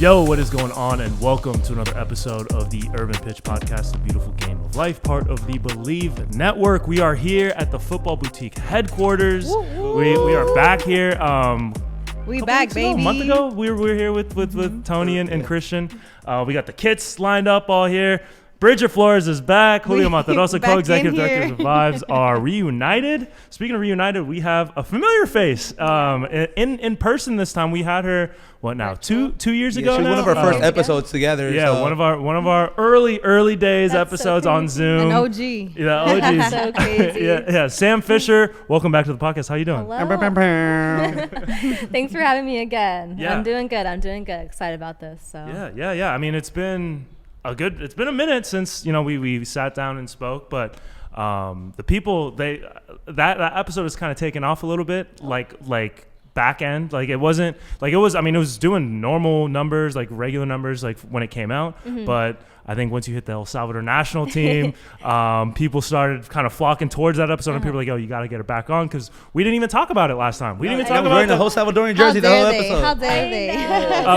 Yo, what is going on? And welcome to another episode of the Urban Pitch Podcast, the beautiful game of life, part of the Believe Network. We are here at the Football Boutique headquarters. We are back here. We back, baby. A month ago, we were here with Tony and Christian. We got the kits lined up all here. Bridget Flores is back. Julio Matarosa, co-executive director of Vibes, are reunited. Speaking of reunited, we have a familiar face in person this time. We had her, what now, two years ago she was now? one of our first episodes together. Yeah, so. one of our early days That's episodes so on Zoom. An OG. Yeah, OGs. So crazy. yeah. Sam Fisher, welcome back to the podcast. How you doing? Hello. Thanks for having me again. Yeah. I'm doing good. Excited about this. So Yeah. I mean, it's been a minute since we sat down and spoke, but the people that episode has kind of taken off a little bit, like back end, it was doing normal numbers, like regular numbers, like when it came out, but I think once you hit the El Salvador National team, people started kind of flocking towards that episode, and people were like, "Oh, you got to get her back on," because we didn't even talk about it last time. We didn't even talk about wearing the whole Salvadoran jersey the whole episode. How dare they?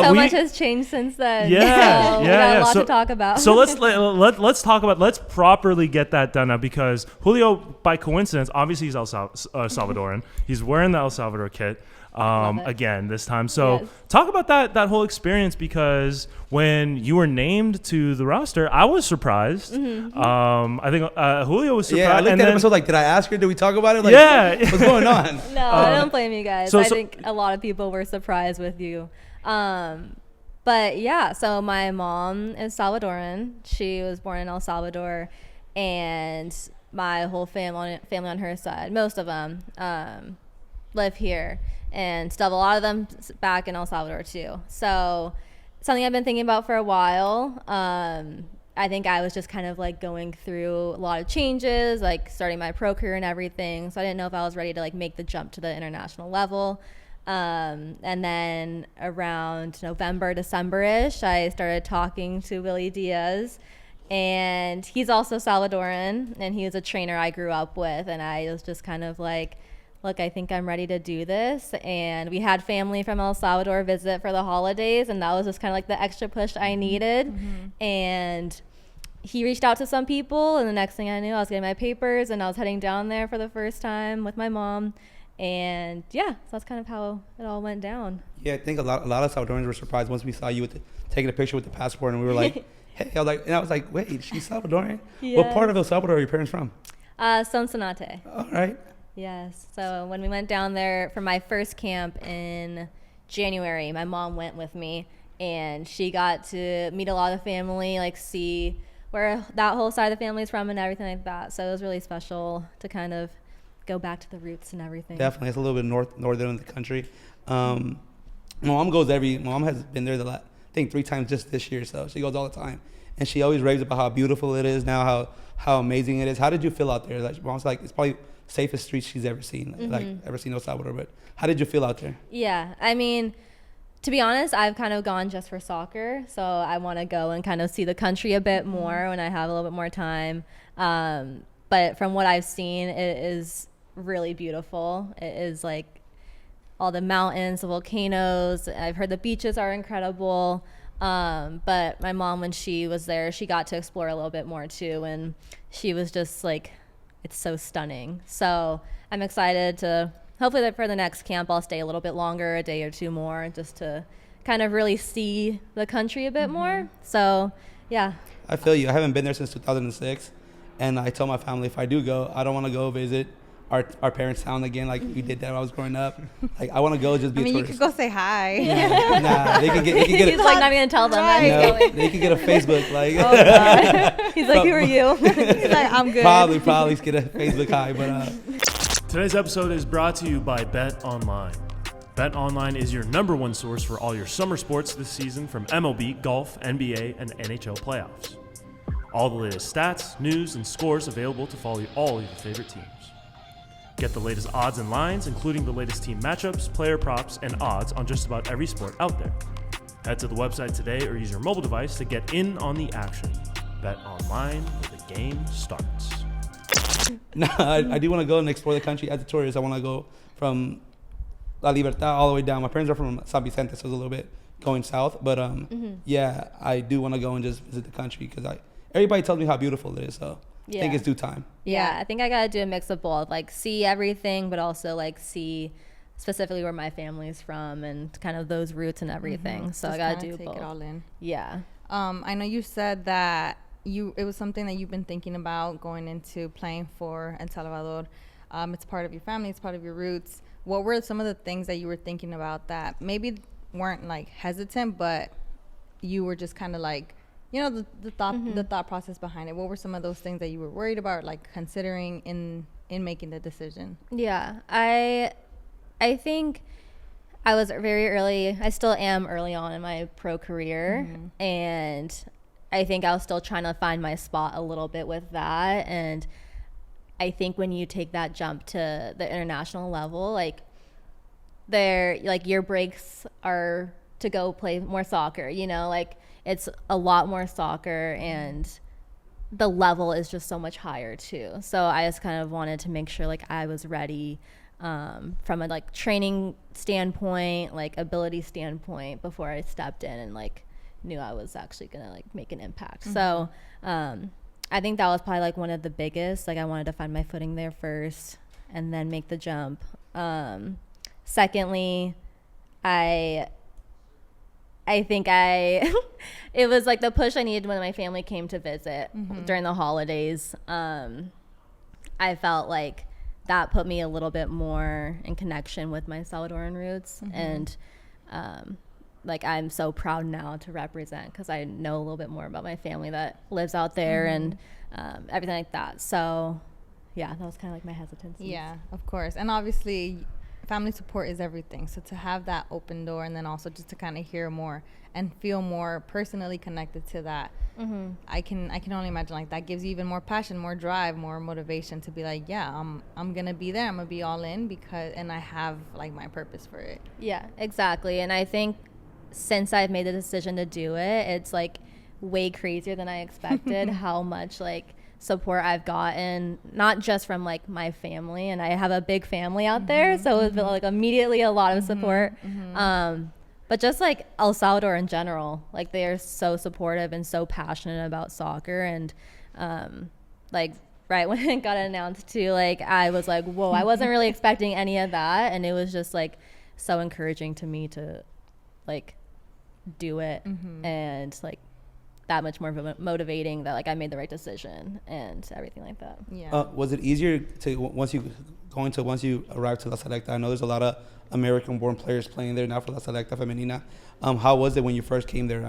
so much has changed since then. Yeah, so we got a lot to talk about. So let's talk about, let's properly get that done now, because Julio, by coincidence, obviously he's Salvadoran. He's wearing the El Salvador kit. Again this time. So yes. Talk about that whole experience, because when you were named to the roster, I was surprised. I think Julio was surprised. Yeah, I looked at the episode like, did I ask her? Did we talk about it? Like, yeah. What's going on? No, I don't blame you guys. So I think a lot of people were surprised with you. But yeah, so my mom is Salvadoran. She was born in El Salvador, and my whole family on her side, most of them, live here. And still have a lot of them back in El Salvador too. So something I've been thinking about for a while. I think I was just kind of like going through a lot of changes, like starting my pro career and everything. So I didn't know if I was ready to like make the jump to the international level. And then around November, December-ish, I started talking to Willie Diaz. And he's also Salvadoran, and he was a trainer I grew up with. And I was just kind of like, look, I think I'm ready to do this. And we had family from El Salvador visit for the holidays, and that was just kind of like the extra push I needed. And he reached out to some people, and the next thing I knew, I was getting my papers, and I was heading down there for the first time with my mom. And yeah, so that's kind of how it all went down. Yeah, I think a lot of Salvadorans were surprised once we saw you taking a picture with the passport, and we were like, hey, I was like, wait, she's Salvadoran? Yeah. What part of El Salvador are your parents from? Sonsonate. All right. Yes. So when we went down there for my first camp in January, my mom went with me, and she got to meet a lot of the family, like see where that whole side of the family is from and everything like that. So it was really special to kind of go back to the roots and everything. Definitely. It's a little bit northern in the country. My mom has been there I think 3 times just this year, so she goes all the time. And she always raves about how beautiful it is now, how amazing it is. How did you feel out there? Like, mom's like, it's probably safest streets she's ever seen, ever seen El Salvador. But how did you feel out there? Yeah, I mean, to be honest, I've kind of gone just for soccer, so I want to go and kind of see the country a bit more when I have a little bit more time. But from what I've seen, it is really beautiful. It is like all the mountains, the volcanoes. I've heard the beaches are incredible. But my mom, when she was there, she got to explore a little bit more too, and she was just like, it's so stunning. So I'm excited to, hopefully that for the next camp, I'll stay a little bit longer, a day or two more, just to kind of really see the country a bit more. So, yeah. I feel you. I haven't been there since 2006. And I told my family, if I do go, I don't want to go visit our parents' town again like we did that when I was growing up. Like, I want to go just be a tourist. You could go say hi. Nah, they can get He's like not even gonna tell them that he's going. They can get a Facebook. Like, oh, God. He's like, who are you? He's like, I'm good. Probably get a Facebook hi. But Today's episode is brought to you by Bet Online. Bet Online is your #1 source for all your summer sports this season, from MLB, golf, NBA, and NHL playoffs. All the latest stats, news, and scores available to follow all your favorite teams. Get the latest odds and lines, including the latest team matchups, player props, and odds on just about every sport out there. Head to the website today or use your mobile device to get in on the action. Bet online where the game starts. I do want to go and explore the country as a tourist. I want to go from La Libertad all the way down. My parents are from San Vicente, so it's a little bit going south. But yeah, I do want to go and just visit the country because everybody tells me how beautiful it is. So I think it's due time. Yeah, I think I gotta do a mix of both, like see everything, but also like see specifically where my family's from and kind of those roots and everything. So Just I gotta kinda do take both. it all in. Yeah. I know you said that it was something that you've been thinking about going into playing for El Salvador. It's part of your family, it's part of your roots. What were some of the things that you were thinking about that maybe weren't like hesitant, but you were just kind of like, you know, the thought process behind it? What were some of those things that you were worried about, like considering in making the decision? Yeah, I think I was very early. I still am early on in my pro career, and I think I was still trying to find my spot a little bit with that. And I think when you take that jump to the international level, like your breaks are to go play more soccer, you know, like it's a lot more soccer and the level is just so much higher too. So I just kind of wanted to make sure like I was ready from a like training standpoint, like ability standpoint before I stepped in and like knew I was actually gonna like make an impact. So I think that was probably like one of the biggest. Like I wanted to find my footing there first and then make the jump. Secondly, I think it was like the push I needed when my family came to visit during the holidays. I felt like that put me a little bit more in connection with my Salvadoran roots. And like I'm so proud now to represent because I know a little bit more about my family that lives out there and everything like that. So yeah, that was kind of like my hesitancy. Yeah, of course. And obviously family support is everything. So to have that open door and then also just to kind of hear more and feel more personally connected to that, I can only imagine like that gives you even more passion, more drive, more motivation to be like, yeah, I'm gonna be there. I'm gonna be all in and I have like my purpose for it. Yeah, exactly. And I think since I've made the decision to do it, it's like way crazier than I expected how much like support I've gotten, not just from like my family, and I have a big family out there, so it was like immediately a lot of support, but just like El Salvador in general, like they are so supportive and so passionate about soccer. And like right when it got announced too, like I was like, whoa, I wasn't really expecting any of that, and it was just like so encouraging to me to like do it and like that much more motivating that like I made the right decision and everything like that. Yeah. Was it easier to once you arrived to La Selecta? I know there's a lot of American-born players playing there now for La Selecta Femenina. How was it when you first came there?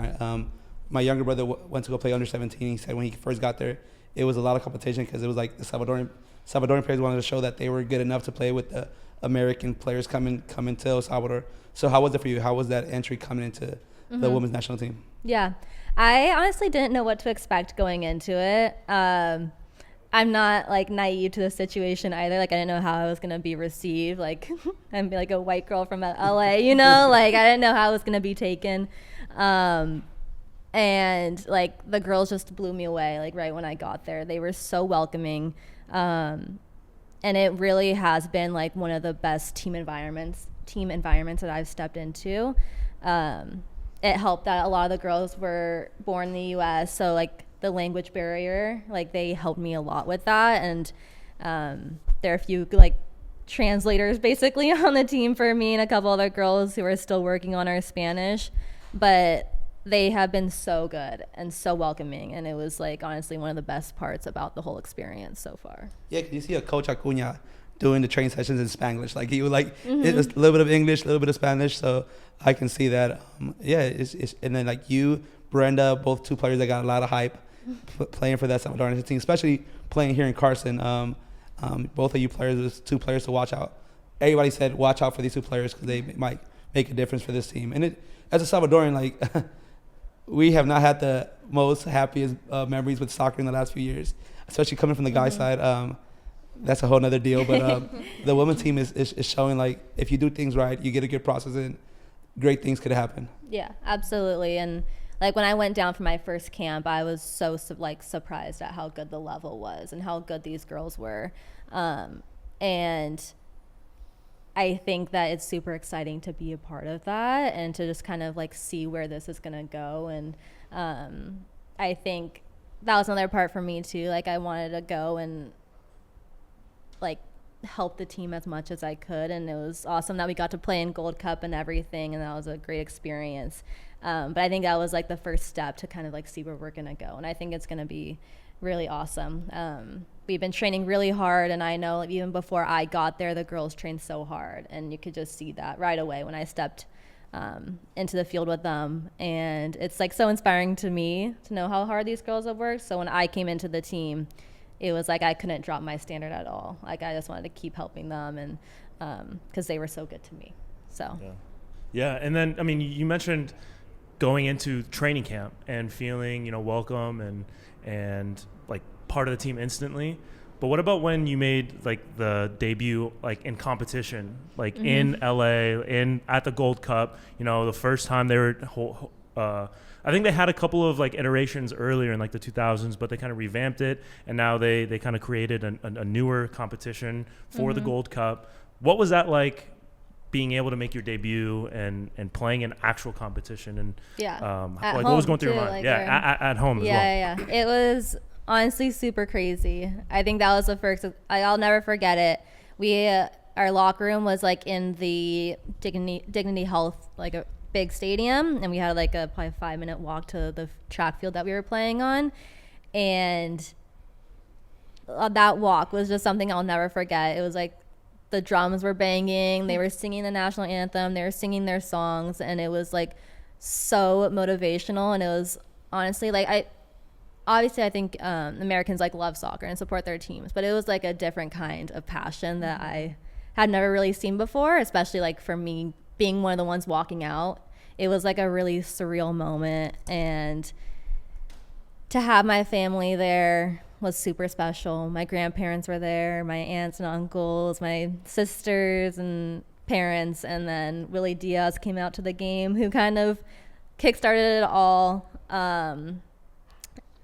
My younger brother went to go play under 17. He said when he first got there, it was a lot of competition because it was like the Salvadoran players wanted to show that they were good enough to play with the American players coming to El Salvador. So how was it for you? How was that entry coming into the women's national team? Yeah, I honestly didn't know what to expect going into it. I'm not like naive to the situation either. Like I didn't know how I was gonna be received. Like I'm like a white girl from LA, you know. Like I didn't know how it was gonna be taken. And like the girls just blew me away. Like right when I got there, they were so welcoming. And it really has been like one of the best team environments that I've stepped into. It helped that a lot of the girls were born in the U.S., so like the language barrier, like they helped me a lot with that. And there are a few like translators basically on the team for me and a couple other girls who are still working on our Spanish, but they have been so good and so welcoming, and it was like honestly one of the best parts about the whole experience so far. Yeah, you see a Coach Acuna doing the training sessions in Spanglish. Like he would like it was a little bit of English, a little bit of Spanish. So I can see that. Yeah, it's and then like you, Brenda, both two players that got a lot of hype playing for that Salvadoran team, especially playing here in Carson. Both of you players, was two players to watch out. Everybody said watch out for these two players because they might make a difference for this team. And as a Salvadoran, like we have not had the most happiest memories with soccer in the last few years, especially coming from the guy side. That's a whole nother deal. But the women's team is showing like if you do things right, you get a good process in, great things could happen. Yeah, absolutely. And like when I went down for my first camp, I was so surprised at how good the level was and how good these girls were. And I think that it's super exciting to be a part of that and to just kind of like see where this is going to go. And I think that was another part for me too. Like I wanted to go and like help the team as much as I could, and it was awesome that we got to play in Gold Cup and everything, and that was a great experience. But I think that was like the first step to kind of like see where we're gonna go, and I think it's gonna be really awesome. We've been training really hard, and I know like, even before I got there, the girls trained so hard, and you could just see that right away when I stepped into the field with them. And it's like so inspiring to me to know how hard these girls have worked. So when I came into the team, it was like I couldn't drop my standard at all. Like I just wanted to keep helping them, and because they were so good to me. So yeah. And then I mean, you mentioned going into training camp and feeling, you know, welcome and like part of the team instantly. But what about when you made like the debut like in competition, like in LA, at the Gold Cup? You know, the first time they were I think they had a couple of like iterations earlier in like the 2000s, but they kind of revamped it, and now they kind of created a newer competition for the Gold Cup. What was that like, being able to make your debut and playing an actual competition? And like what was going through your mind? Like at home as well. Yeah. It was honestly super crazy. I think that was the first. I'll never forget it. Our locker room was like in the Dignity Health, like a big stadium, and we had like a probably 5-minute walk to the track field that we were playing on, and that walk was just something I'll never forget. It was like the drums were banging, they were singing the national anthem, they were singing their songs, and it was like so motivational. And it was honestly like I think Americans like love soccer and support their teams, but it was like a different kind of passion that I had never really seen before, especially like for me being one of the ones walking out. It was like a really surreal moment, and to have my family there was super special. My grandparents were there, my aunts and uncles, my sisters and parents, and then Willie Diaz came out to the game, who kind of kickstarted it all.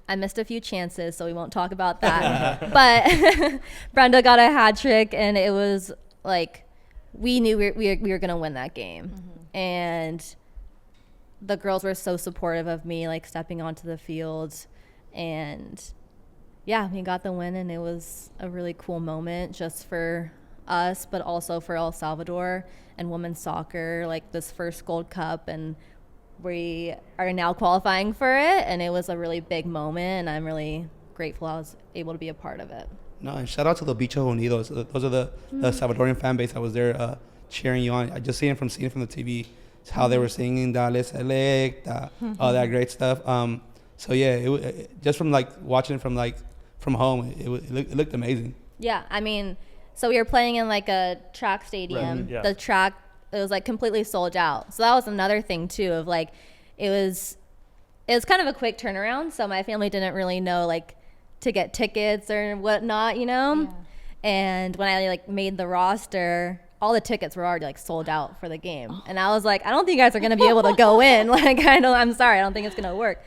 I missed a few chances, so we won't talk about that. But Brenda got a hat trick, and it was like we knew we were going to win that game. And the girls were so supportive of me, like stepping onto the field. And yeah, we got the win, and it was a really cool moment just for us, but also for El Salvador and women's soccer, like this first Gold Cup. And we are now qualifying for it, and it was a really big moment, and I'm really grateful I was able to be a part of it. No, and shout out to the Bichos Unidos. Those are the Salvadorian fan base that was there cheering you on. I just seeing from the TV how they were singing Dale Select, all that great stuff. So yeah, it just from like watching it from home, it looked amazing. Yeah, I mean, so we were playing in like a track stadium. Right, yeah. The track, it was like completely sold out. So that was another thing too, of like it was kind of a quick turnaround. So my family didn't really know like to get tickets or whatnot, you know. Yeah. And when I like made the roster, all the tickets were already like sold out for the game, and I was like, I don't think you guys are gonna be able to go in. Like I'm sorry, I don't think it's gonna work.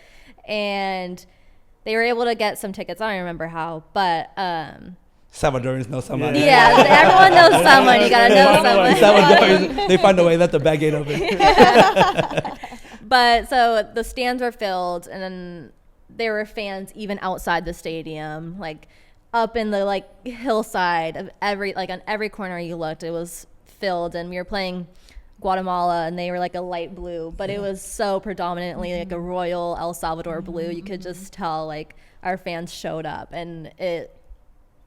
And they were able to get some tickets. I don't remember how, but Salvadorians know somebody. Yeah, everyone knows someone. You gotta know someone. Salvadorians, they find a way, let the back gate open. But so the stands were filled, and then there were fans even outside the stadium, like up in the like hillside of on every corner you looked, it was filled. And we were playing Guatemala, and they were like a light blue, but it was so predominantly like a royal El Salvador blue. You could just tell like our fans showed up, and it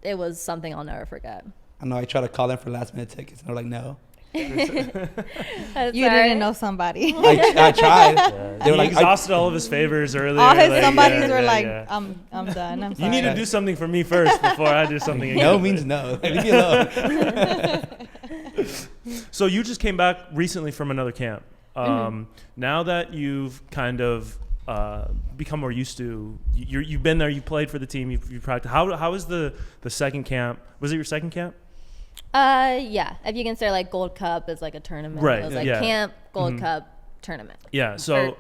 was something I'll never forget. I know I tried to call them for last minute tickets, and they're like, no. You didn't know somebody. I tried. Yeah. They were he like, exhausted all of his favors earlier. All his like, somebodies were like, yeah. I'm done. I'm sorry. You need to do something for me first before I do something again. No means no. Leave me alone. So you just came back recently from another camp. Now that you've kind of become more used to, you've been there, you played for the team, you've practiced. How was the second camp? Was it your second camp? Yeah. If you consider like Gold Cup is like a tournament. Right. It was like camp, Gold Cup, tournament. Yeah. So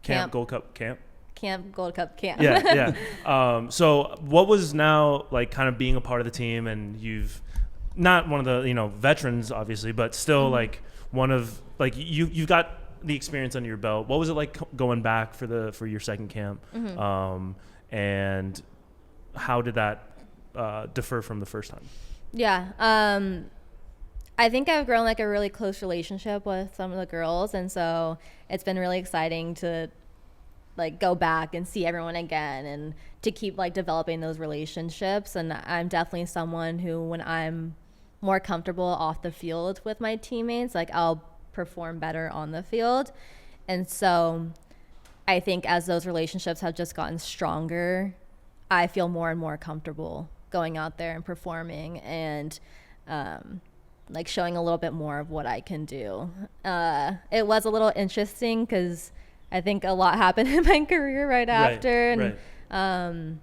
camp, Gold Cup, camp. Camp, Gold Cup, camp. Yeah. So what was now like kind of being a part of the team, and you've not one of the, you know, veterans obviously, but still like one of, like, you've got the experience under your belt. What was it like going back for your second camp? And how did that differ from the first time? Yeah. I think I've grown like a really close relationship with some of the girls, and so it's been really exciting to like go back and see everyone again and to keep like developing those relationships. And I'm definitely someone who, when I'm more comfortable off the field with my teammates, like I'll perform better on the field. And so I think as those relationships have just gotten stronger, I feel more and more comfortable going out there and performing and like showing a little bit more of what I can do. It was a little interesting because I think a lot happened in my career right after. And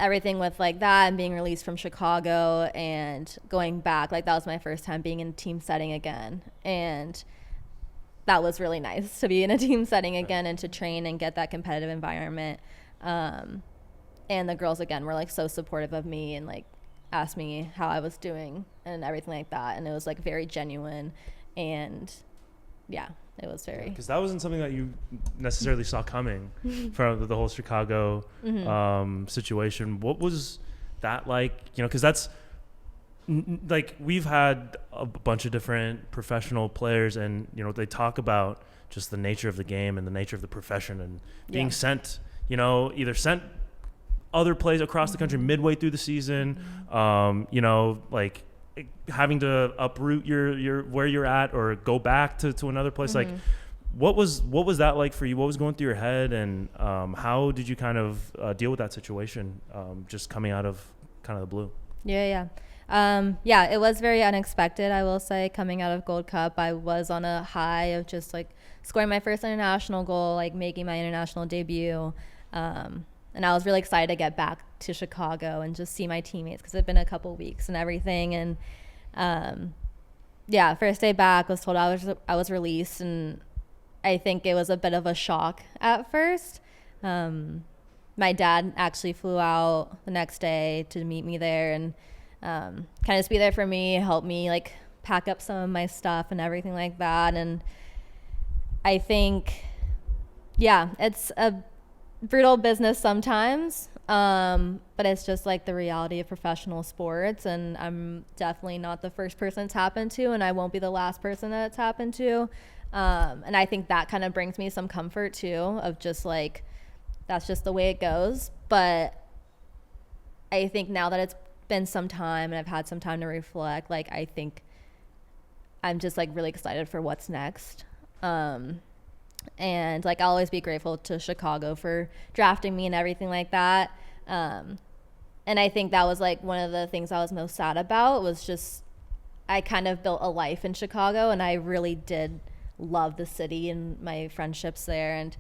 everything with like that and being released from Chicago and going back, like that was my first time being in a team setting again. And that was really nice to be in a team setting again and to train and get that competitive environment. And the girls again were like so supportive of me and like asked me how I was doing and everything like that. And it was like very genuine. And yeah, it was very, because that wasn't something that you necessarily saw coming from the whole Chicago situation. What was that like? You know, because that's like, we've had a bunch of different professional players, and you know, they talk about just the nature of the game and the nature of the profession and being sent, you know, either sent other plays across the country midway through the season, you know, like having to uproot your where you're at or go back to another place. Like what was that like for you? What was going through your head, and how did you kind of deal with that situation, just coming out of kind of the blue? Yeah, it was very unexpected, I will say. Coming out of Gold Cup, I was on a high of just like scoring my first international goal, like making my international debut, and I was really excited to get back to Chicago and just see my teammates because it'd been a couple weeks and everything. And first day back, was told I was released, and I think it was a bit of a shock at first. My dad actually flew out the next day to meet me there and kind of just be there for me, help me like pack up some of my stuff and everything like that. And I think, it's a brutal business sometimes, but it's just like the reality of professional sports, and I'm definitely not the first person it's happened to, and I won't be the last person that it's happened to. And I think that kind of brings me some comfort too, of just like, that's just the way it goes. But I think now that it's been some time and I've had some time to reflect, like I think I'm just like really excited for what's next. And like I'll always be grateful to Chicago for drafting me and everything like that. And I think that was like one of the things I was most sad about, was just I kind of built a life in Chicago, and I really did love the city and my friendships there. And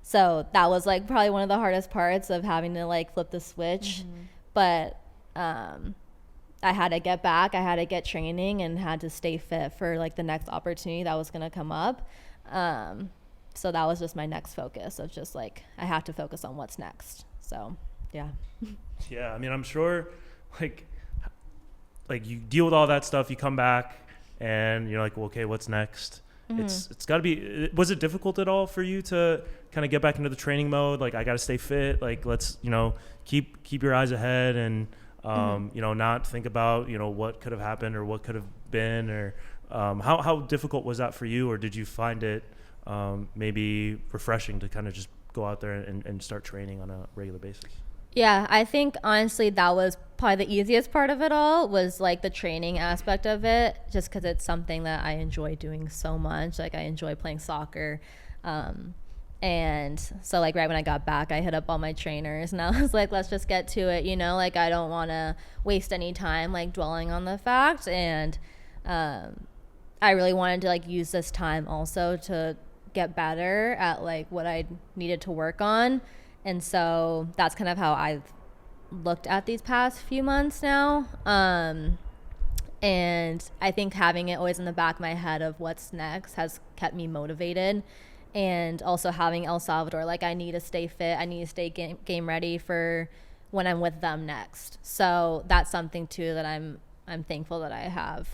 so that was like probably one of the hardest parts of having to like flip the switch. But I had to get back, I had to get training, and had to stay fit for like the next opportunity that was going to come up. So that was just my next focus, of just like, I have to focus on what's next. So, yeah. Yeah. I mean, I'm sure like you deal with all that stuff, you come back and you're like, well, okay, what's next? It's gotta be, was it difficult at all for you to kind of get back into the training mode? Like, I got to stay fit. Like, let's, you know, keep your eyes ahead and, you know, not think about, you know, what could have happened or what could have been, or how difficult was that for you? Or did you find it maybe refreshing to kind of just go out there and start training on a regular basis? Yeah, I think honestly that was probably the easiest part of it all, was like the training aspect of it, just because it's something that I enjoy doing so much. Like I enjoy playing soccer. And so like right when I got back, I hit up all my trainers and I was like, let's just get to it, you know, like I don't want to waste any time like dwelling on the fact. And I really wanted to like use this time also to get better at like what I needed to work on. And so that's kind of how I've looked at these past few months now. And I think having it always in the back of my head of what's next has kept me motivated. And also having El Salvador, like I need to stay fit, I need to stay game ready for when I'm with them next. So that's something too that I'm I'm thankful that I have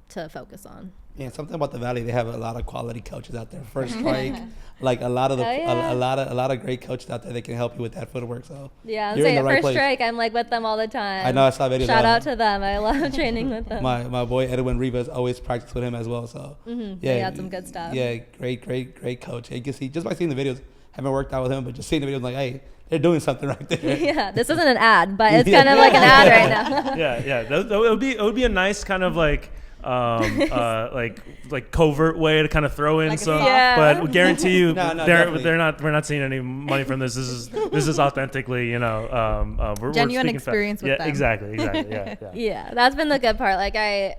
to focus on. Yeah, something about the Valley. They have a lot of quality coaches out there. First strike, like a lot of a lot of great coaches out there that can help you with that footwork. So yeah, I'm you're in saying the right First place. Strike. I'm like with them all the time. I know, I saw videos. Shout out to them. I love training with them. My boy Edwin Rivas always practice with him as well. So Yeah, yeah, he had some good stuff. Yeah, great coach. You can see just by seeing the videos. Haven't worked out with him, but just seeing the videos, like, hey, they're doing something right there. Yeah, this isn't an ad, but it's kind of like an ad right now. Yeah. It would be a nice kind of like like covert way to kind of throw in Like a some, soft- Yeah. but we guarantee you, No, they're not. We're not seeing any money from this. This is authentically, we're Genuine speaking experience with yeah, them. exactly. Yeah. Yeah, that's been the good part. Like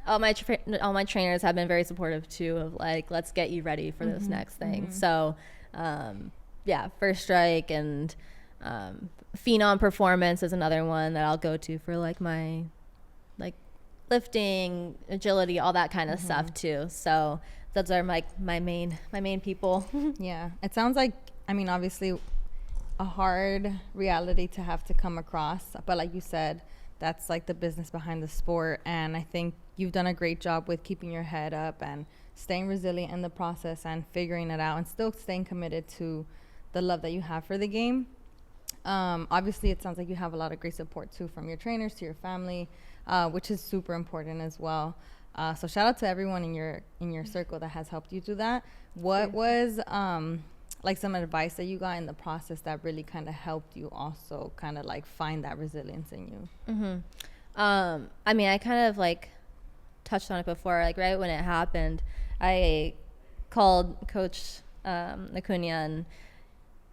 all my trainers have been very supportive too of like, let's get you ready for this next thing. So, yeah, First Strike and Phenom Performance is another one that I'll go to for like my like lifting, agility, all that kind of stuff too. So those are like my main people. Yeah, it sounds like, I mean, obviously a hard reality to have to come across, but like you said, that's like the business behind the sport. And I think you've done a great job with keeping your head up and staying resilient in the process and figuring it out and still staying committed to the love that you have for the game. Obviously it sounds like you have a lot of great support too, from your trainers to your family, which is super important as well. So shout out to everyone in your circle that has helped you do that. What was like some advice that you got in the process that really kind of helped you also kind of like find that resilience in you? I mean, I kind of like touched on it before, like right when it happened, I called Coach Acuna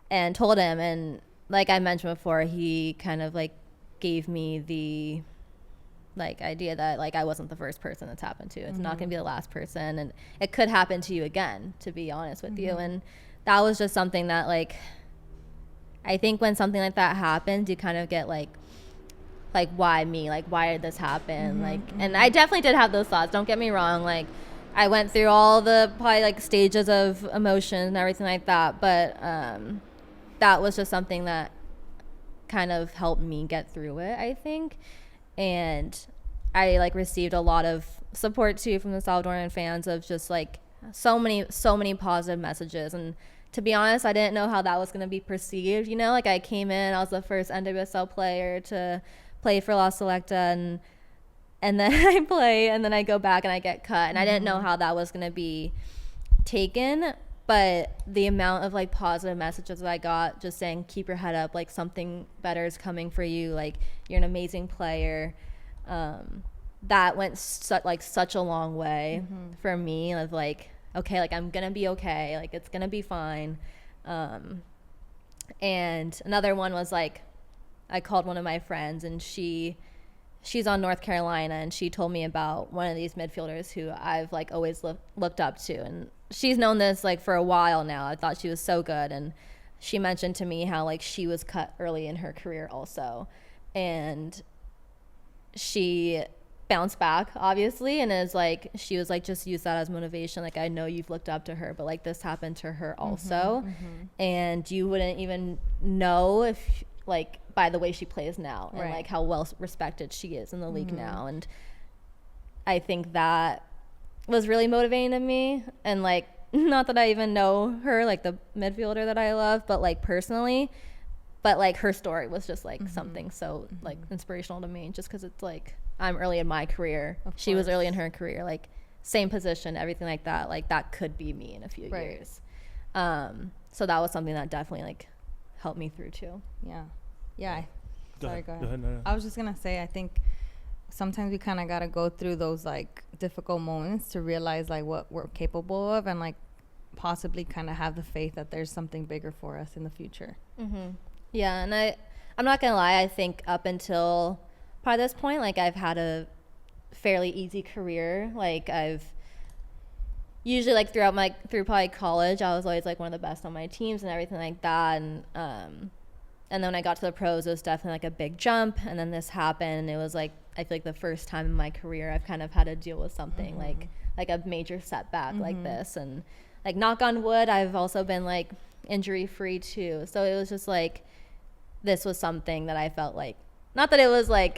and told him, and like I mentioned before, he kind of like gave me the like idea that like I wasn't the first person that's happened to. It's not going to be the last person, and it could happen to you again, to be honest with you. And that was just something that like, I think when something like that happens, you kind of get like why me? Like, why did this happen? And I definitely did have those thoughts. Don't get me wrong. Like, I went through all the probably like stages of emotion and everything like that. But that was just something that kind of helped me get through it, I think. And I like received a lot of support too from the Salvadoran fans of just like so many positive messages. And to be honest, I didn't know how that was going to be perceived. Like I came in, I was the first NWSL player to play for La Selecta, and then I play, and then I go back and I get cut, and I didn't know how that was going to be taken. But the amount of like positive messages that I got, just saying keep your head up, like something better is coming for you, like you're an amazing player, that went such a long way for me of like, okay, like I'm gonna be okay, like it's gonna be fine. And another one was like, I called one of my friends, and she's on North Carolina, and she told me about one of these midfielders who I've like always looked up to, and she's known this like for a while now. I thought she was so good, and she mentioned to me how like she was cut early in her career also, and she bounced back obviously, and is like, she was like, just use that as motivation, like I know you've looked up to her, but like this happened to her also, and you wouldn't even know if like by the way she plays now, and like how well respected she is in the league now. And I think that was really motivating to me. And like, not that I even know her, like the midfielder that I love, but like personally, but like her story was just like something so like inspirational to me, just because it's like I'm early in my career, she was early in her career, like same position, everything like that, like that could be me in a few years. So that was something that definitely like helped me through too. Yeah. Sorry, go ahead. No. I was just gonna say, I think sometimes we kind of gotta go through those like difficult moments to realize like what we're capable of, and like possibly kind of have the faith that there's something bigger for us in the future. Yeah, and I'm not gonna lie, I think up until probably this point, like I've had a fairly easy career. Like I've usually like through probably college, I was always like one of the best on my teams and everything like that. And then when I got to the pros, it was definitely like a big jump. And then this happened, and it was like, I feel like the first time in my career I've kind of had to deal with something like a major setback like this. And like knock on wood, I've also been like injury free too. So it was just like, this was something that I felt like, not that it was like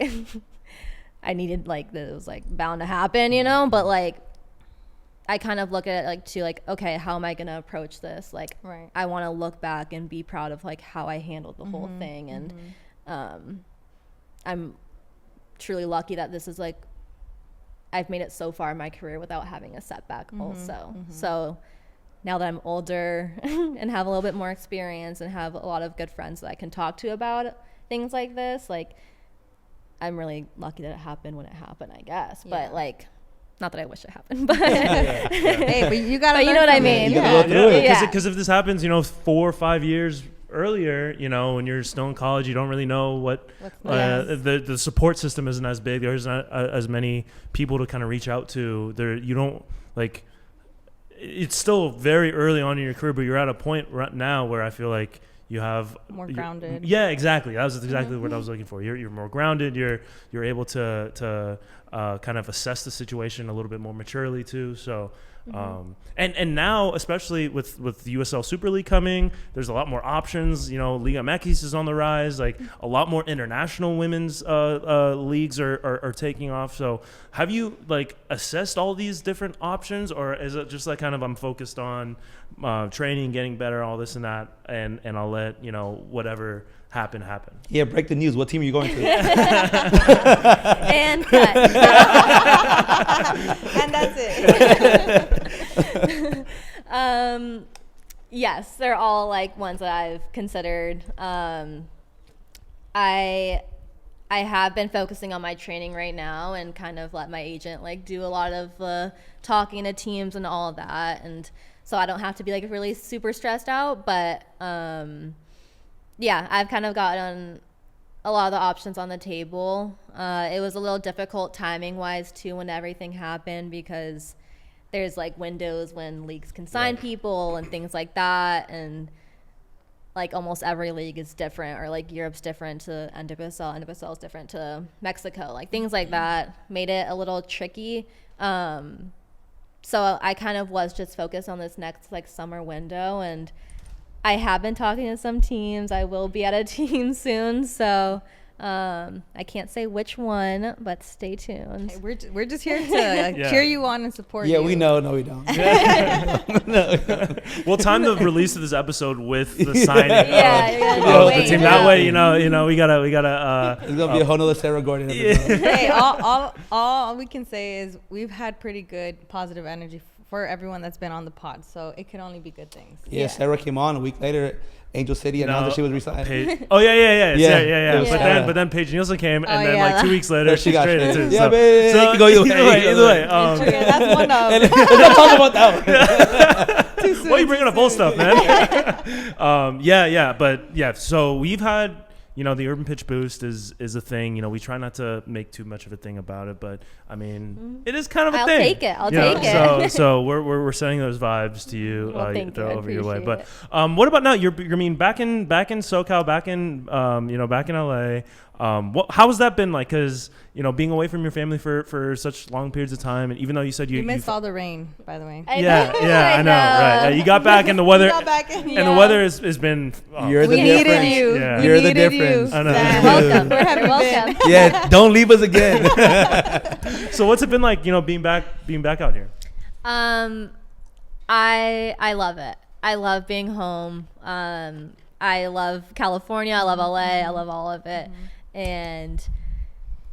I needed like that it was like bound to happen, you know, but like I kind of look at it like to like, okay, how am I going to approach this? Like, Right. I want to look back and be proud of like how I handled the whole thing. And I'm truly lucky that this is like, I've made it so far in my career without having a setback also. So now that I'm older and have a little bit more experience and have a lot of good friends that I can talk to about things like this, like I'm really lucky that it happened when it happened, I guess. Yeah. But like, not that I wish it happened, but Hey, but you gotta. But you know what I mean. You gotta go through it. Yeah. Because if this happens, 4 or 5 years earlier, when you're still in college, you don't really know what the support system isn't as big. There's not as many people to kind of reach out to. You don't like. It's still very early on in your career, but you're at a point right now where I feel like you have More grounded. Yeah, exactly. That was exactly what I was looking for. You're more grounded. You're able to kind of assess the situation a little bit more maturely too. So, and now especially with the USL Super League coming, there's a lot more options. Liga MX is on the rise. Like a lot more international women's leagues are taking off. So, have you like assessed all these different options, or is it just like kind of I'm focused on training, getting better, all this and that, and I'll let whatever happen. Yeah, break the news. What team are you going to? And cut. And that's it. Yes, they're all like ones that I've considered. I have been focusing on my training right now and kind of let my agent like do a lot of talking to teams and all of that, and so I don't have to be like really super stressed out. But yeah, I've kind of gotten a lot of the options on the table. It was a little difficult timing wise too when everything happened, because there's like windows when leagues can sign people and things like that, and like almost every league is different, or like Europe's different to NWSL is different to Mexico, like things like that made it a little tricky. So I kind of was just focused on this next like summer window, and I have been talking to some teams. I will be at a team soon, so I can't say which one, but stay tuned. Hey, we're just here to cheer you on and support you. Yeah, we know. No, we don't. We'll time the release of this episode with the signing Yeah, of the team. That way, we gotta. It's gonna be a whole nother Sarah Gordon episode. Hey, all we can say is we've had pretty good positive energy for everyone that's been on the pod, so it could only be good things. Yeah, Sarah came on a week later. Angel City announced that she was resigning. Yeah. But then Paige Nielsen came, and then like 2 weeks later, she got traded too. Yeah, So it could go either way. That's one of. Let's talk about that one. Why are you bringing up old stuff, man? So we've had, the urban pitch boost is a thing. We try not to make too much of a thing about it, but I mean, it is kind of a thing. I'll take it. So we're sending those vibes to you, Thank you. over your way. Appreciate But what about now? You're back in SoCal, back in back in LA. How has that been like? Because being away from your family for such long periods of time, and even though you said you missed all the rain, by the way. I know, right? You got back, and the weather, the weather has been. You're the we difference. needed you. Yeah. You're the difference. I know. You're Welcome. We're welcome. Yeah, don't leave us again. So what's it been like? being back out here. I love it. I love being home. I love California. I love LA. I love all of it. And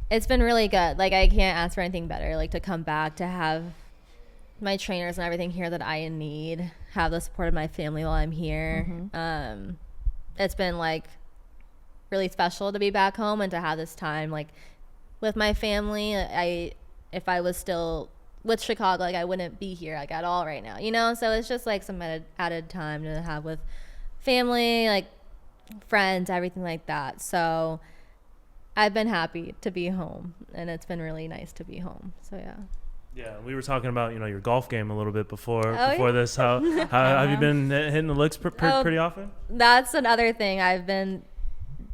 it's been really good. Like, I can't ask for anything better. Like, to come back, to have my trainers and everything here that I need, have the support of my family while I'm here. It's been like really special to be back home and to have this time like with my family. If I was still with Chicago, like I wouldn't be here like at all right now, so it's just like some added time to have with family, like friends, everything like that. So I've been happy to be home, and it's been really nice to be home. So Yeah, we were talking about your golf game a little bit before yeah? this. How have you been hitting the licks pretty often? That's another thing. I've been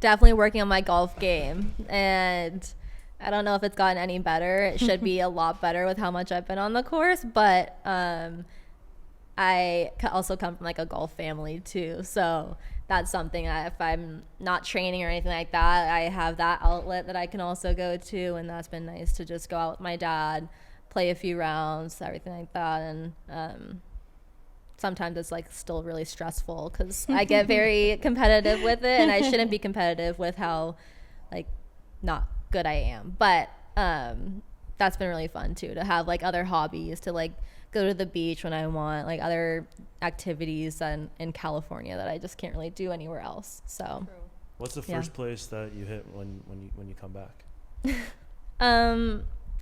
definitely working on my golf game, and I don't know if it's gotten any better. It should be a lot better with how much I've been on the course, but I also come from like a golf family too, so that's something that if I'm not training or anything like that, I have that outlet that I can also go to, and that's been nice to just go out with my dad, play a few rounds, everything like that. And sometimes it's like still really stressful because I get very competitive with it, and I shouldn't be competitive with how like not good I am. But that's been really fun too, to have like other hobbies, to like go to the beach when I want, like other activities in California that I just can't really do anywhere else. So what's the first place that you hit when you come back?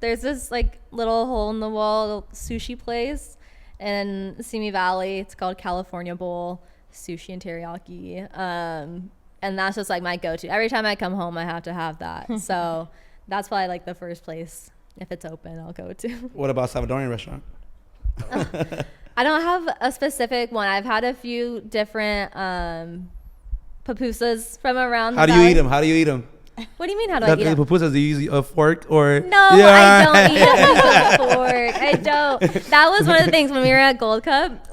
There's this like little hole in the wall sushi place in Simi Valley. It's called California Bowl Sushi and Teriyaki. And that's just like my go-to. Every time I come home, I have to have that. So that's probably like the first place, if it's open, I'll go to. What about Salvadorian restaurant? I don't have a specific one. I've had a few different pupusas from around How the do you valley. eat them? What do you mean, how do I eat them? Pupusas, do you use a fork or? No, I don't eat it with a fork. I don't. That was one of the things when we were at Gold Cup.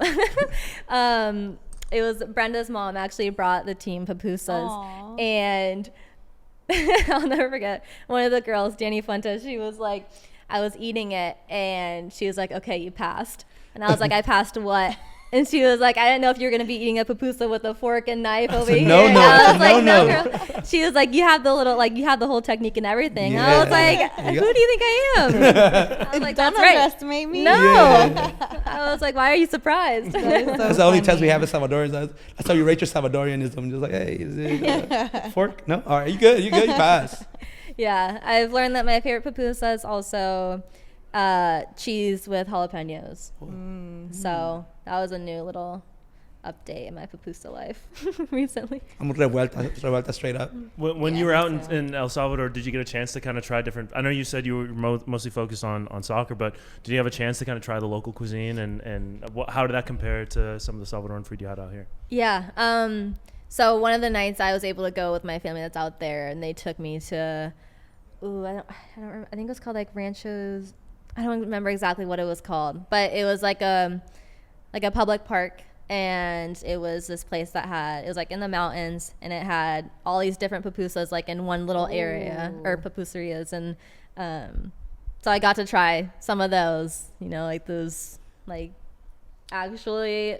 It was Brenda's mom actually brought the team pupusas. Aww. And I'll never forget, one of the girls, Danny Fuentes, she was like, I was eating it, and she was like, okay, you passed. And I was like, I passed what? And she was like, I didn't know if you were going to be eating a pupusa with a fork and knife over here. No, and I was like, no. girl. She was like, you have the little, like, you have the whole technique and everything. Yeah. I was like, who do you think I am? I was like, don't that's right. underestimate me. No. Yeah. I was like, why are you surprised? That's the only test we have as Salvadorians. That's how you rate your Salvadorianism. Just like, hey, is it a fork? No? All right, you good. You pass. Yeah, I've learned that my favorite pupusa is also cheese with jalapenos. Mm-hmm. So that was a new little update in my pupusa life recently. I'm revuelta straight up. When you were out in El Salvador, did you get a chance to kind of try different? I know you said you were mostly focused on soccer, but did you have a chance to kind of try the local cuisine, and how did that compare to some of the Salvadoran food you had out here? Yeah. So one of the nights I was able to go with my family that's out there, and they took me to, I don't remember. I think it was called like Ranchos. I don't remember exactly what it was called, but it was like a public park. And it was this place it was like in the mountains, and it had all these different pupusas like in one little area, or pupuserias. And so I got to try some of those, like those like actually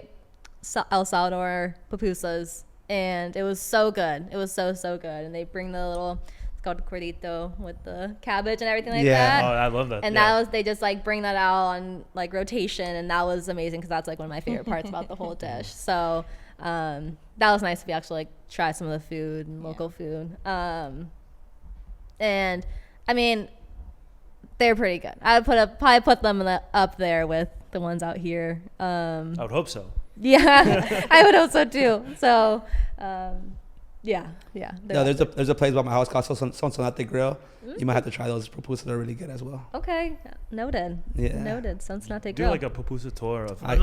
El Salvador pupusas. And it was so good. It was so good. And they bring the little, it's called cordito, with the cabbage and everything like that. Oh, I love that. And that was, they just like bring that out on like rotation, and that was amazing because that's like one of my favorite parts about the whole dish. So that was nice to be actually like try some of the food and local food. And I mean, they're pretty good. I would probably put them up there with the ones out here. I would hope so. Yeah, I would hope so too. So yeah. No, there's a place by my house called Sonsonate Grill. You might have to try those. Pupusas are really good as well. Okay, noted. Yeah. Noted. Sonsonate Do Grill. like a pupusa tour of. I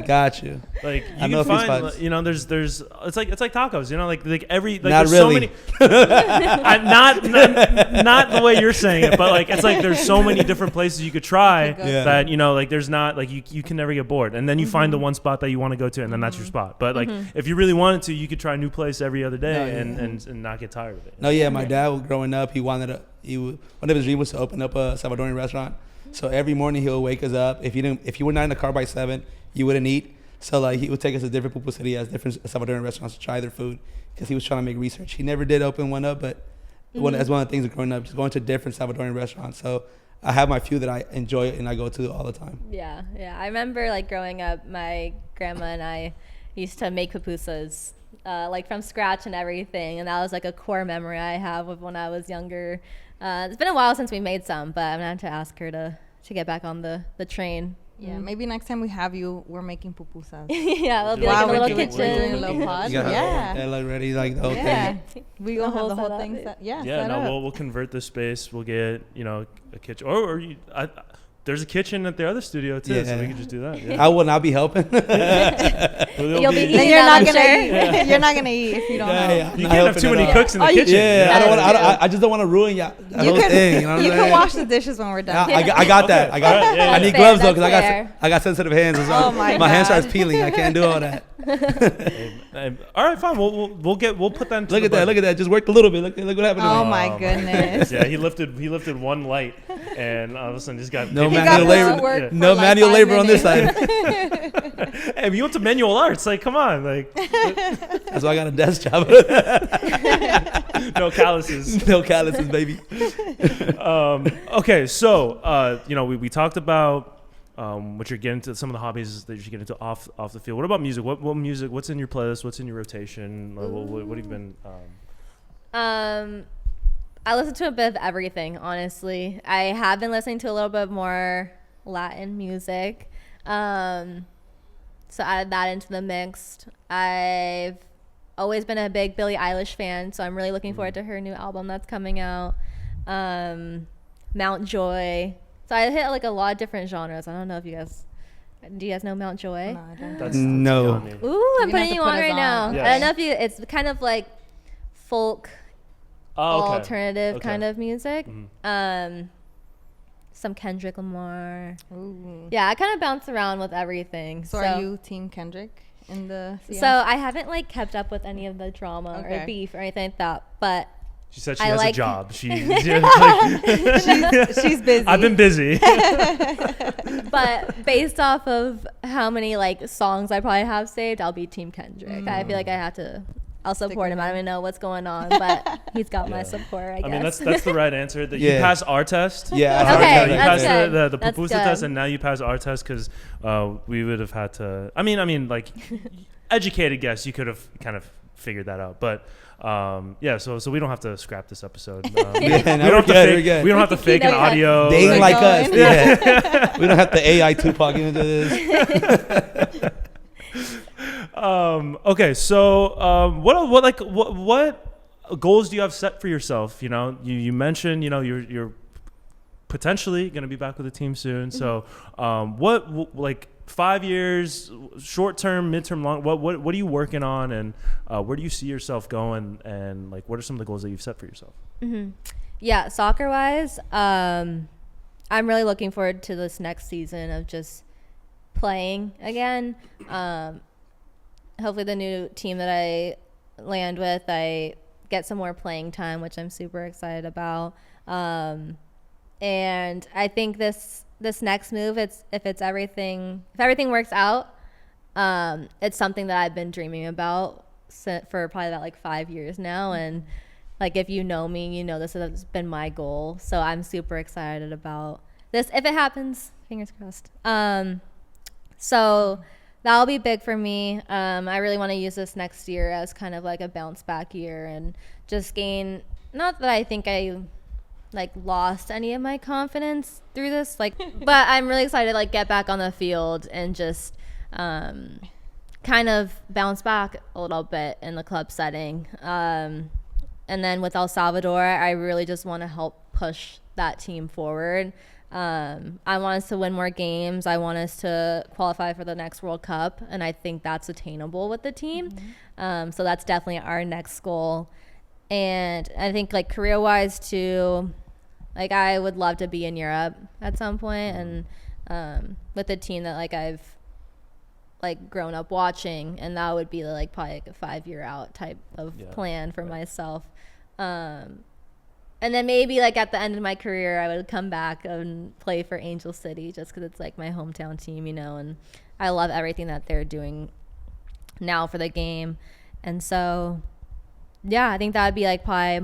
got you. Like you I know can a few find, spots. there's it's like tacos, like every like Not there's really. so many. not the way you're saying it, but like it's like there's so many different places you could try that like there's not like you can never get bored, and then you find the one spot that you want to go to, and then that's your spot. But like if you really wanted to, you could try a new place every other day and not get tired of it. No, yeah, my dad growing up, one of his dreams was to open up a Salvadorian restaurant. So every morning he'll wake us up. If you were not in the car by 7, you wouldn't eat. So like he would take us to different pupuserias, different Salvadorian restaurants to try their food, because he was trying to make research. He never did open one up, but that's one of the things of growing up, just going to different Salvadorian restaurants. So I have my few that I enjoy and I go to all the time. Yeah. I remember like growing up, my grandma and I used to make pupusas like from scratch and everything, and that was like a core memory I have of when I was younger. It's been a while since we made some, but I'm gonna have to ask her to get back on the train. Yeah, maybe next time we have you, we're making pupusas. Yeah, it'll be like a little kitchen. We're doing a little pod. Yeah, like ready, like the whole thing. We gonna have the whole thing set. We'll convert the space. We'll get a kitchen, or there's a kitchen at the other studio too, so we can just do that. Yeah. I will not be helping. You'll be Then eating you're not that, I'm gonna sure. eat. You're not gonna eat if you don't help. You can't have too many cooks in the Oh, you kitchen. Yeah, That is I just don't want to ruin that You whole can, thing. You know what you I'm can saying? wash the dishes when we're done. I got that. I got. Alright, yeah, I yeah. need Fair, gloves though, because that's fair. I got sensitive hands. So Oh my my hand God. starts peeling. I can't do all that. All right, fine. We'll put that. Into Look the at that. Look budget. at that. Just worked a little bit. Look what happened. Oh to me. my goodness. Yeah, he lifted one light, and all of a sudden just got No He manual got labor. to work for No like manual 5 labor on this minutes. side. Hey, if you went to manual arts, like, come on, like, That's why I got a desk job. no calluses. No calluses, baby. Okay, so we talked about what you're getting to, some of the hobbies that you should get into off the field. What about music? What music? What's in your playlist? What's in your rotation? What have you been? I listen to a bit of everything, honestly. I have been listening to a little bit more Latin music. So added that into the mix. I've always been a big Billie Eilish fan, so I'm really looking forward to her new album that's coming out. Mount Joy. So I hit like a lot of different genres. I don't know if do you guys know Mount Joy? No, I don't. That's No. beyond me. Ooh, I'm You're gonna have putting to you put on us right on. now. Yes. I don't know if it's kind of like folk Oh, okay. alternative Okay. kind of music. Mhm. Some Kendrick Lamar. Ooh. Yeah, I kind of bounce around with everything. So are you Team Kendrick in the? So I haven't like kept up with any of the drama Okay. or beef or anything like that, but She said she I has a like- job. She's she's busy. I've been busy. but based off of how many like songs I probably have saved, I'll be Team Kendrick. I feel like I have to. I'll support with him. I don't him. even know what's going on, but he's got my Yeah. support. I guess. I mean, that's the right answer. That you Yeah. passed our test. Yeah. Okay, You that's passed good. the That's Pupusa good. test, and now you pass our test because we would have had to. I mean, like educated guess, you could have kind of figured that out, but. Yeah, so we don't have to scrap this episode. Yeah, we no, don't we're have to good, fake. we're good. We don't have to fake an know, yeah. audio. They ain't Like like us. going. Yeah. We don't have to AI Tupac into this. Okay, so what goals do you have set for yourself? You know, you mentioned you're potentially going to be back with the team soon. So what like 5 years, short term, midterm, long? What are you working on, and where do you see yourself going? And like, what are some of the goals that you've set for yourself? Yeah, soccer wise, I'm really looking forward to this next season of just playing again. Hopefully the new team that I land with, I get some more playing time, which I'm super excited about. And I think this next move, if everything works out, it's something that I've been dreaming about for probably about like 5 years now. And like, if you know me, you know this has been my goal. So I'm super excited about this. If it happens, fingers crossed. So that'll be big for me. I really want to use this next year as kind of like a bounce back year and just gain, not that I think I like lost any of my confidence through this, like, but I'm really excited to like get back on the field and just kind of bounce back a little bit in the club setting. And then with El Salvador, I really just want to help push that team forward. I want us to win more games. I want us to qualify for the next World Cup, and I think that's attainable with the team. So that's definitely our next goal. And I think like career-wise too, like I would love to be in Europe at some point, and with a team that like I've like grown up watching, and that would be like probably like a 5-year out type of plan for myself. And then maybe like at the end of my career, I would come back and play for Angel City just because it's like my hometown team, you know, and I love everything that they're doing now for the game. And so, yeah, I think that would be like probably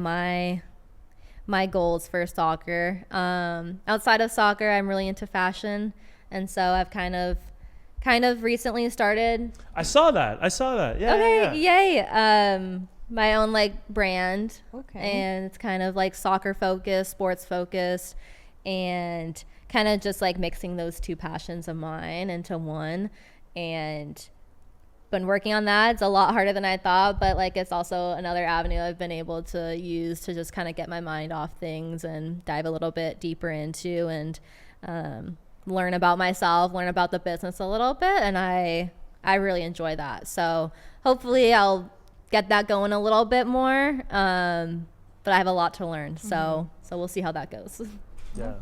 my goals for soccer. Outside of soccer, I'm really into fashion. And so I've kind of recently started. I saw that. Yeah. Okay, Yeah. yay. My own like brand. Okay. And it's kind of like soccer focused, sports focused, and kind of just like mixing those two passions of mine into one. And been working on that. It's a lot harder than I thought, but like it's also another avenue I've been able to use to just kind of get my mind off things and dive a little bit deeper into. And learn about myself, learn about the business a little bit, and I really enjoy that. So hopefully I'll get that going a little bit more. But I have a lot to learn, so we'll see how that goes. Yeah.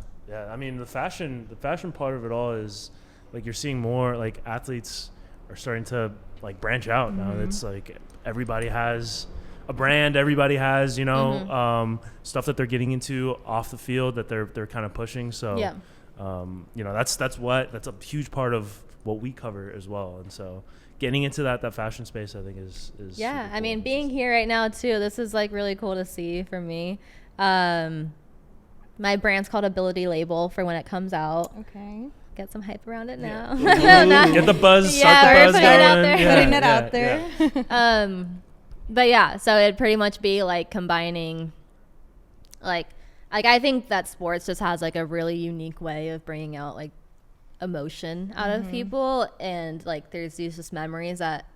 I mean, the fashion part of it all is like you're seeing more like athletes are starting to like branch out now. It's like everybody has a brand, everybody has stuff that they're getting into off the field that they're kind of pushing. So that's a huge part of what we cover as well. And so getting into that fashion space, I think is yeah. cool. I mean, being here right now too, this is like really cool to see for me. My brand's called Ability Label for when it comes out. Okay. Get some hype around it now. Get the buzz, start the buzz going. Putting it out there. But yeah, so it'd pretty much be like combining, like I think that sports just has like a really unique way of bringing out like emotion out of people, and like there's these just memories that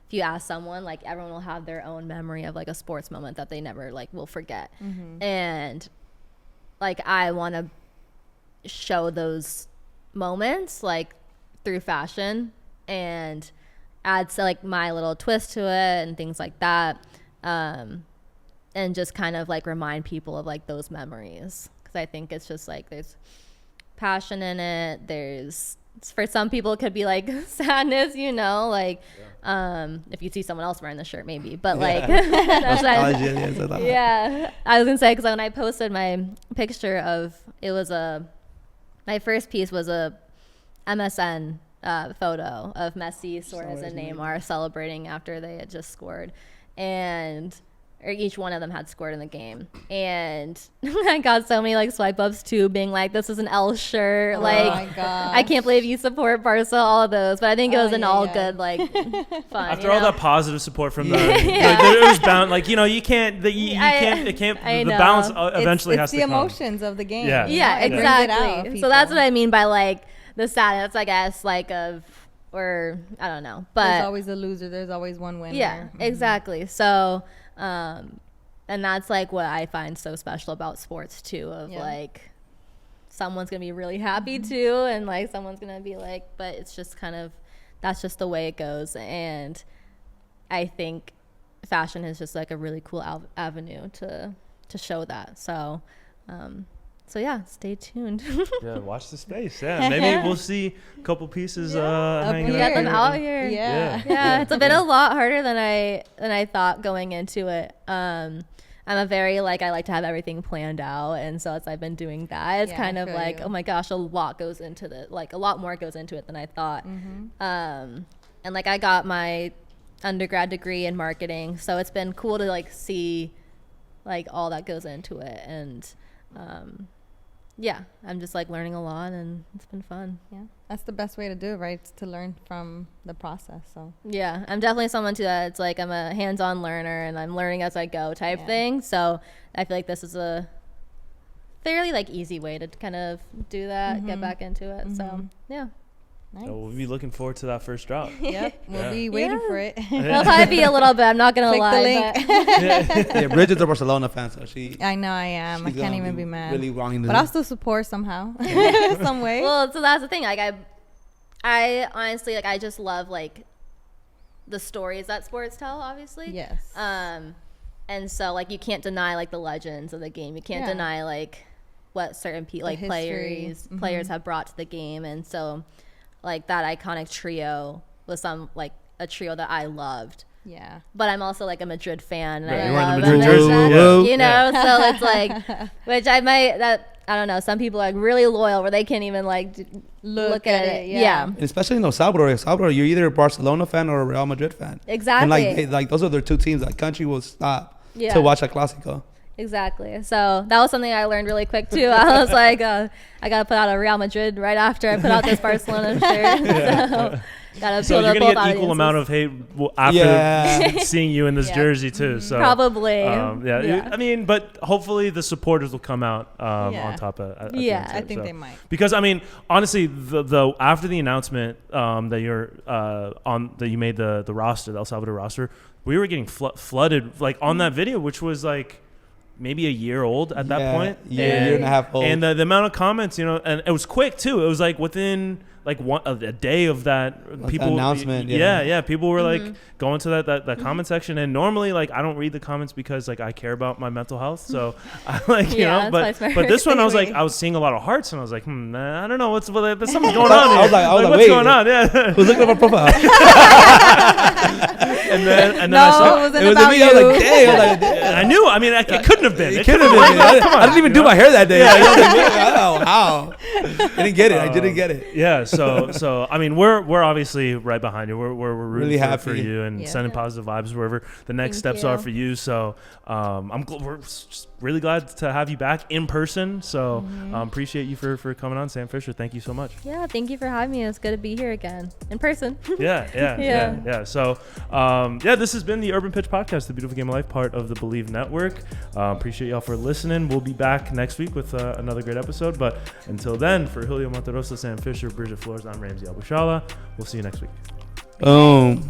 if you ask someone, like everyone will have their own memory of like a sports moment that they never like will forget. And like I want to show those moments like through fashion and add so like my little twist to it and things like that, and just kind of like remind people of like those memories, because I think it's just like there's passion in it. There's, for some people it could be like sadness, like if you see someone else wearing the shirt maybe, but like that's what I was gonna say, because when I posted my picture of it was my first piece was a MSN photo of Messi, Suarez, and Neymar celebrating after they had just scored, and or each one of them had scored in the game. And I got so many like swipe ups too, being like, this is an L shirt. My God. I can't believe you support Barca, all of those. But I think it was good, like fun. After all that positive support from them, it was bound, like, you can't, the balance eventually has to come. It's the emotions of the game. Yeah, exactly. So that's what I mean by like the sadness, I guess, like or I don't know. But there's always a loser. There's always one winner. Yeah, exactly. So, and that's like what I find so special about sports too, of like someone's gonna be really happy too, and like someone's gonna be like, but it's just kind of, that's just the way it goes. And I think fashion is just like a really cool avenue to show that. So yeah, stay tuned. Watch the space. Maybe we'll see a couple pieces hanging get them out here. It's a lot harder than I thought going into it. I'm a very I like to have everything planned out, and so as I've been doing that, it's kind of like, oh my gosh, a lot goes into a lot more goes into it than I thought. And like I got my undergrad degree in marketing, so it's been cool to see like all that goes into it. And I'm just learning a lot, and it's been fun. That's the best way to do it, right? It's to learn from the process. So I'm definitely someone it's like I'm a hands-on learner, and I'm learning as I go type thing. So I feel like this is a fairly easy way to kind of do that, get back into it. So Nice. So we'll be looking forward to that first drop. We'll be waiting for it. It'll probably be a little bit. I'm not gonna lie. The link. Bridget's a Barcelona fan, so I know I am. I can't even be mad. Really wanting to. But I'll still support somehow, some way. Well, so that's the thing. I honestly I just love the stories that sports tell. Obviously. Yes. And so you can't deny the legends of the game. You can't deny what certain players have brought to the game, and so. That iconic trio was a trio that I loved. Yeah. But I'm also a Madrid fan, and I love Madrid jersey. So it's which I don't know. Some people are really loyal where they can't even look at it. Yeah. And especially Salvador, you're either a Barcelona fan or a Real Madrid fan. Exactly. And those are the two teams that country will stop to watch a Clásico. Exactly. So that was something I learned really quick too. I was I gotta put out a Real Madrid right after I put out this Barcelona shirt. So you're gonna get equal amount of hate after seeing you in this jersey too. So probably. I mean, but hopefully the supporters will come out on top of. I think they might. Because I mean, honestly, the after the announcement that you're that you made the roster, the El Salvador roster, we were getting flooded on that video, which was maybe a year old at that point. Year and a half old. And the amount of comments, you know, and it was quick too. It was like within like a day of that, like people announcement. Yeah. People were like going to that comment section, and normally like I don't read the comments because like I care about my mental health. So I like you know, but this one I was seeing a lot of hearts, and I was like, I don't know there's something going on here. I was like, what's wait, going on? Yeah. Who's looking at my profile? and then No, I saw it wasn't it was about me. you. I was like, dang. I was like, damn. I knew. I mean, it couldn't have been. It could have been. I didn't even do my hair that day. I was like, I don't know how. I didn't get it. I didn't get it. Yeah. So I mean, we're obviously right behind you. We're rooting Really for happy. you and sending positive vibes wherever the next Thank steps you. are for you. So we're just really glad to have you back in person. So appreciate you for coming on, Sam Fisher. Thank you so much. Yeah, thank you for having me. It's good to be here again in person. Yeah. So this has been the Urban Pitch Podcast, the Beautiful Game of Life, part of the Believe Network. Appreciate y'all for listening. We'll be back next week with another great episode. But until then, for Julio Monterosa, Sam Fisher, Bridget Flores, I'm Ramsey Abushala. We'll see you next week. Boom.